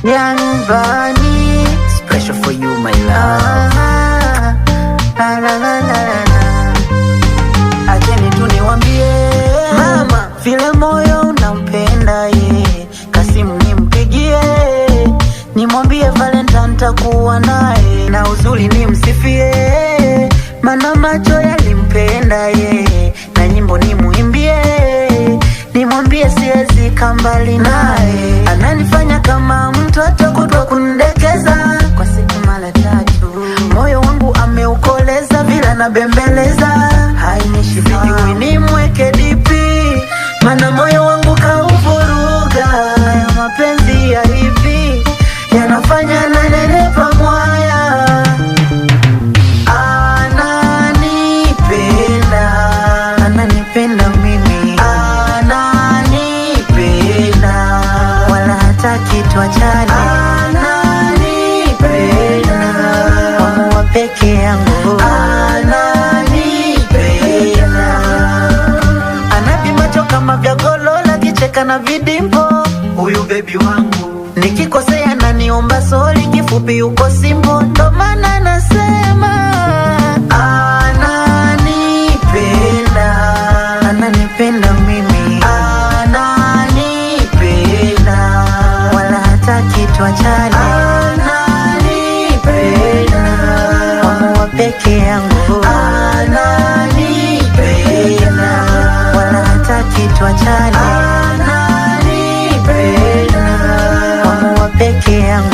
Young Bunny, special for you my love. La la la la la. Acheni tu niwambie mama, vile moyo unampenda ye, Kasimu nimpigie, nimwambie Valentine takuwa naye, na uzuri nimsifie, mana macho yalimpenda ye, na nyimbo nimuimbie, nimwambie siwezi kambali naye, ananifanya kama mtoto kutwa kundekeza kwa siku mara 3. Moyo wangu ameukoleza vila na bembeleza, hainishi vijui nimweke dipi, mana moyo wangu kauvuruga. Ya mapenzi ya hivi yanafanya nanenepa mwaya. Ananipenda mimi, ananipenda, wala hataki tuachane. Ananipenda, wa peke yangu. Ananipenda, anavimacho kama vya golola, kicheka na vidimpo. Huyu baby wangu nikikosea naniomba sorry, kifupi uko simple, ndo maana nasema ananipenda mimi, ananipenda, wala hataki tuachane. Ananipenda, wa peke yangu. Ananipenda, wala hataki tuachane. Ananipenda, wa peke yangu.